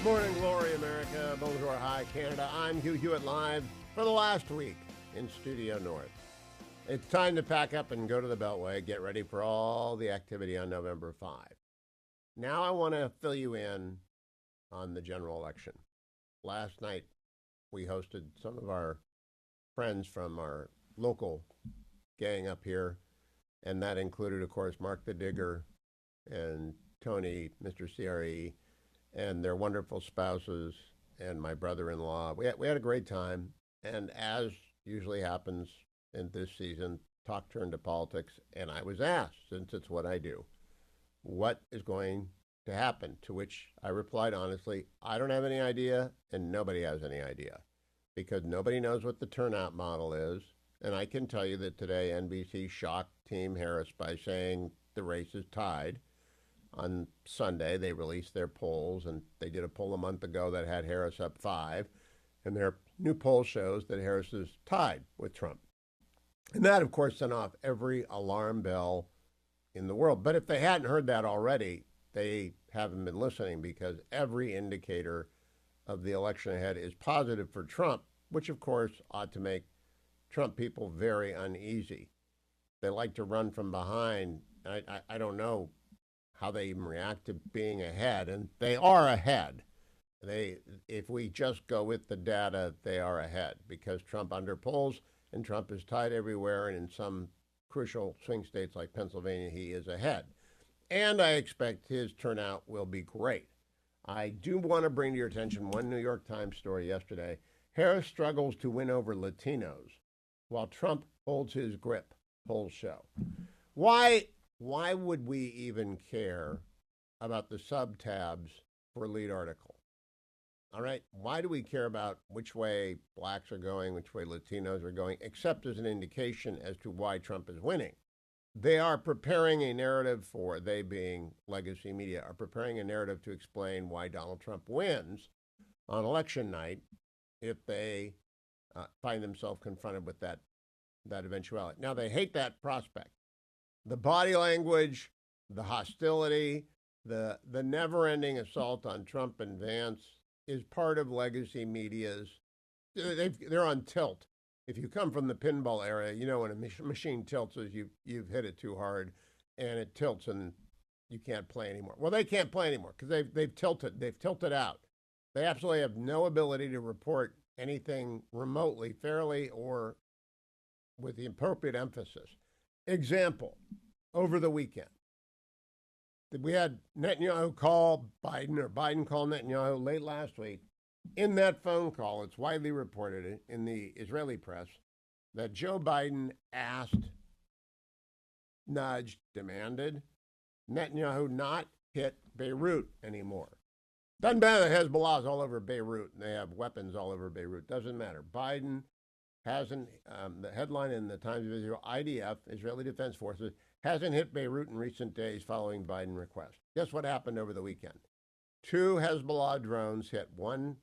Morning glory, America. Bonjour, hi, Canada. I'm Hugh live for the last week in Studio North. It's time to pack up and go to the Beltway, get ready for all the activity on November 5. Now I want to fill you in on the general election. Last night, we hosted some of our friends from our local gang up here, and that included, of course, Mark the Digger and Tony, Mr. CRE, and their wonderful spouses and my brother-in-law. We had a great time, and as usually happens in this season, talk turned to politics, and I was asked, since it's what I do, what is going to happen? To which I replied honestly, I don't have any idea, and nobody has any idea, because nobody knows what the turnout model is, and I can tell you that today NBC shocked Team Harris by saying the race is tied. On Sunday, they released their polls, and they did a poll a month ago that had Harris up 5, and their new poll shows that Harris is tied with Trump. And that, of course, sent off every alarm bell in the world. But if they hadn't heard that already, they haven't been listening, because every indicator of the election ahead is positive for Trump, which, of course, ought to make Trump people very uneasy. They like to run from behind. I don't know how they even react to being ahead, and they are ahead. If we just go with the data, they are ahead, because Trump underpolls, and Trump is tied everywhere, and in some crucial swing states like Pennsylvania, he is ahead. And I expect his turnout will be great. I do want to bring to your attention one New York Times story yesterday. Harris struggles to win over Latinos, while Trump holds his grip, polls show. Why would we even care about the sub-tabs for a lead article? All right, why do we care about which way blacks are going, which way Latinos are going, except as an indication as to why Trump is winning? They are preparing a narrative for, they being legacy media, are preparing a narrative to explain why Donald Trump wins on election night if they find themselves confronted with that eventuality. Now, they hate that prospect. The body language, the hostility, the never-ending assault on Trump and Vance is part of legacy media's. They're on tilt. If you come from the pinball era, you know when a machine tilts is you've hit it too hard, and it tilts and you can't play anymore. Well, they can't play anymore because they've tilted. They've tilted out. They absolutely have no ability to report anything remotely fairly or with the appropriate emphasis. Example, over the weekend, we had Netanyahu call Biden, or Biden call Netanyahu late last week. In that phone call, it's widely reported in the Israeli press that Joe Biden asked, nudged, demanded Netanyahu not hit Beirut anymore. Doesn't matter that Hezbollah's all over Beirut and they have weapons all over Beirut. Doesn't matter. Biden hasn't, the headline in the Times of Israel, IDF, Israeli Defense Forces, hasn't hit Beirut in recent days following Biden request. Guess what happened over the weekend? 2 Hezbollah drones hit. One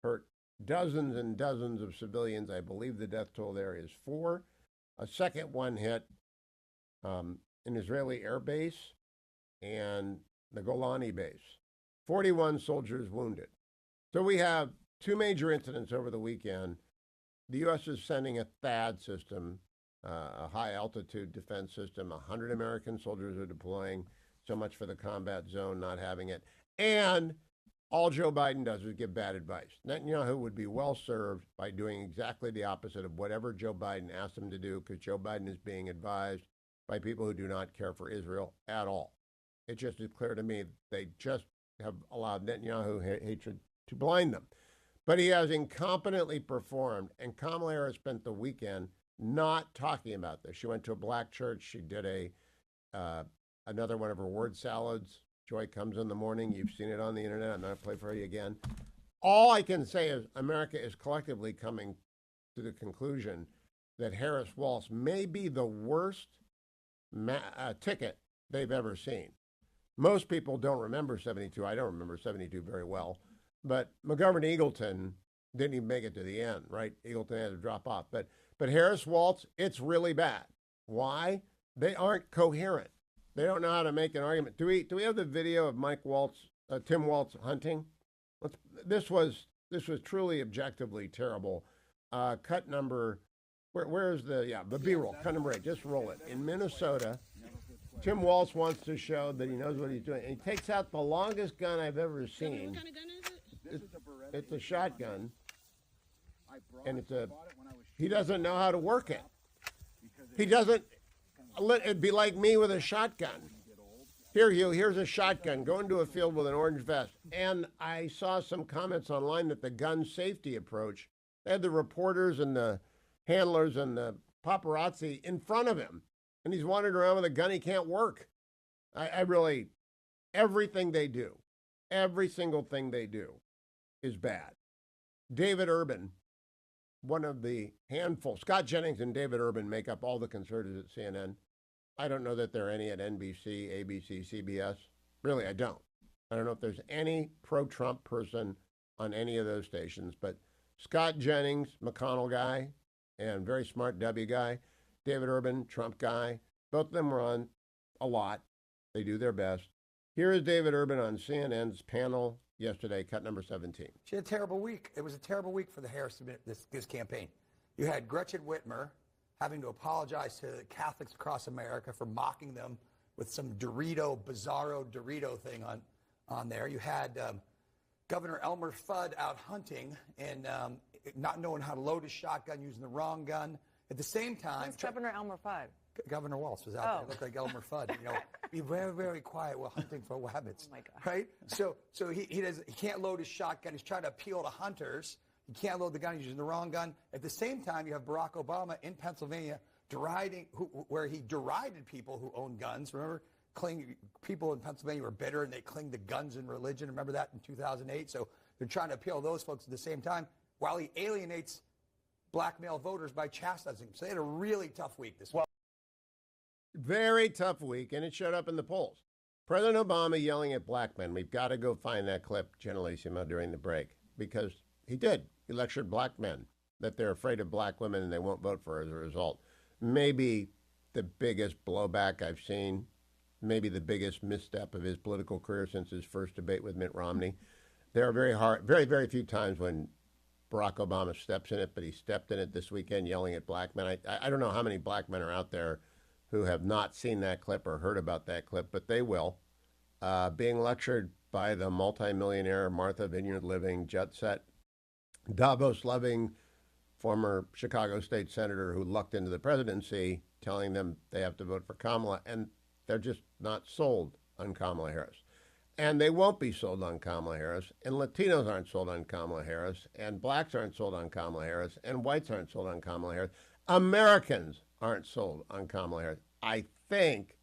hurt dozens and dozens of civilians. I believe the death toll there is 4. A second one hit an Israeli air base and the Golani base. 41 soldiers wounded. So we have 2 major incidents over the weekend. The U.S. is sending a THAAD system, a high-altitude defense system. 100 American soldiers are deploying. So much for the combat zone not having it. And all Joe Biden does is give bad advice. Netanyahu would be well served by doing exactly the opposite of whatever Joe Biden asked him to do, because Joe Biden is being advised by people who do not care for Israel at all. It just is clear to me they just have allowed Netanyahu hatred to blind them. But he has incompetently performed, and Kamala Harris spent the weekend not talking about this. She went to a black church. She did another one of her word salads. Joy comes in the morning. You've seen it on the internet. I'm not going to play for you again. All I can say is America is collectively coming to the conclusion that Harris-Walz may be the worst ticket they've ever seen. Most people don't remember 72. I don't remember 72 very well. But McGovern-Eagleton didn't even make it to the end, right? Eagleton had to drop off. But Harris-Walz, it's really bad. Why? They aren't coherent. They don't know how to make an argument. Do we have the video of Tim Walz hunting? This was truly objectively terrible. Cut number, where's the B-roll? Cut number 8. Just roll it. In Minnesota, Tim Walz wants to show that he knows what he's doing. And he takes out the longest gun I've ever seen. What kind of gun is it? It's a shotgun, and he doesn't know how to work it. He doesn't. It'd be like me with a shotgun. Here, Hugh, here's a shotgun. Go into a field with an orange vest. And I saw some comments online that the gun safety approach, they had the reporters and the handlers and the paparazzi in front of him. And he's wandering around with a gun he can't work. I really, everything they do, every single thing they do is bad. David Urban, one of the handful, Scott Jennings and David Urban make up all the conservatives at CNN. I don't know that there are any at NBC, ABC, CBS. Really, I don't. I don't know if there's any pro-Trump person on any of those stations, but Scott Jennings, McConnell guy, and very smart W guy, David Urban, Trump guy, both of them were on a lot. They do their best. Here is David Urban on CNN's panel yesterday, cut number 17. She had a terrible week. It was a terrible week for the Harris this campaign. You had Gretchen Whitmer having to apologize to Catholics across America for mocking them with some bizarro Dorito thing on there. You had Governor Elmer Fudd out hunting and not knowing how to load his shotgun, using the wrong gun. At the same time, Who's Governor Elmer Fudd? Governor Walz was out there. It looked like Elmer Fudd. Be very, very quiet while hunting for rabbits. Oh my God. Right? So he can't load his shotgun. He's trying to appeal to hunters. He can't load the gun. He's using the wrong gun. At the same time, you have Barack Obama in Pennsylvania where he derided people who own guns. Remember, people in Pennsylvania were bitter and they clinged to guns and religion. Remember that in 2008? So they're trying to appeal to those folks at the same time while he alienates black male voters by chastising them. So they had a really tough week this week. Very tough week, and it showed up in the polls. President Obama yelling at black men. We've got to go find that clip, Generalissimo, during the break, because he did. He lectured black men that they're afraid of black women and they won't vote for her as a result. Maybe the biggest blowback I've seen, maybe the biggest misstep of his political career since his first debate with Mitt Romney. There are very, very few times when Barack Obama steps in it, but he stepped in it this weekend yelling at black men. I don't know how many black men are out there who have not seen that clip or heard about that clip, but they will. Being lectured by the multimillionaire, Martha Vineyard living, jet set, Davos-loving former Chicago state senator who lucked into the presidency, telling them they have to vote for Kamala, and they're just not sold on Kamala Harris. And they won't be sold on Kamala Harris, and Latinos aren't sold on Kamala Harris, and blacks aren't sold on Kamala Harris, and whites aren't sold on Kamala Harris. Americans aren't sold on Kamala Harris. I think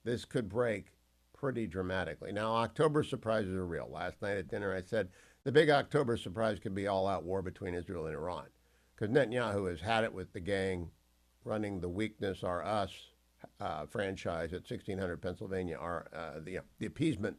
this could break pretty dramatically. Now, October surprises are real. Last night at dinner, I said the big October surprise could be all-out war between Israel and Iran, because Netanyahu has had it with the gang running the Weakness Are Us franchise at 1600 Pennsylvania, the appeasement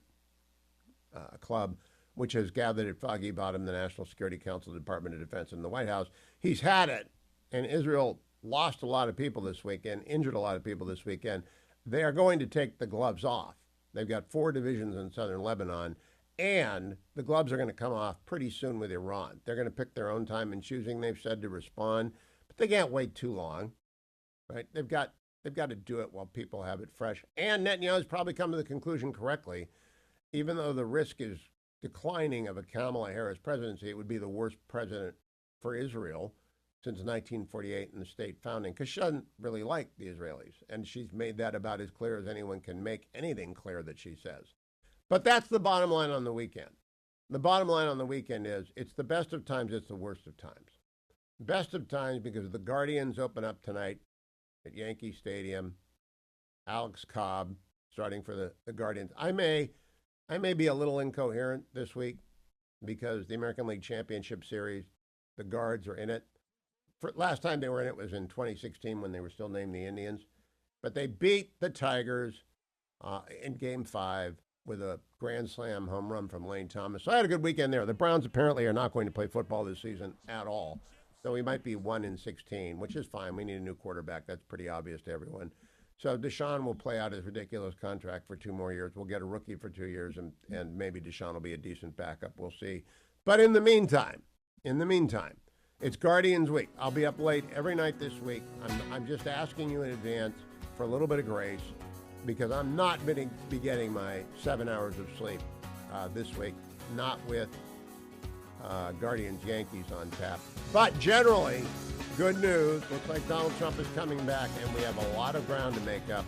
club, which has gathered at Foggy Bottom, the National Security Council, the Department of Defense, and the White House. He's had it, and Israel lost a lot of people this weekend, injured a lot of people this weekend. They are going to take the gloves off. They've got 4 divisions in southern Lebanon, and the gloves are going to come off pretty soon with Iran. They're going to pick their own time and choosing, they've said, to respond, but they can't wait too long, right? They've got to do it while people have it fresh. And Netanyahu's probably come to the conclusion correctly, even though the risk is declining of a Kamala Harris presidency, it would be the worst president for Israel since 1948 and the state founding, because she doesn't really like the Israelis. And she's made that about as clear as anyone can make anything clear that she says. But that's the bottom line on the weekend. The bottom line on the weekend is it's the best of times, it's the worst of times. Best of times because the Guardians open up tonight at Yankee Stadium. Alex Cobb starting for the Guardians. I may be a little incoherent this week because the American League Championship Series, the Guards are in it. Last time they were in it was in 2016 when they were still named the Indians. But they beat the Tigers in Game 5 with a grand slam home run from Lane Thomas. So I had a good weekend there. The Browns apparently are not going to play football this season at all. So we might be 1-16, which is fine. We need a new quarterback. That's pretty obvious to everyone. So Deshaun will play out his ridiculous contract for 2 more years. We'll get a rookie for 2 years, and maybe Deshaun will be a decent backup. We'll see. But in the meantime, it's Guardians Week. I'll be up late every night this week. I'm just asking you in advance for a little bit of grace because I'm not be getting my 7 hours of sleep this week, not with Guardians Yankees on tap. But generally, good news. Looks like Donald Trump is coming back, and we have a lot of ground to make up.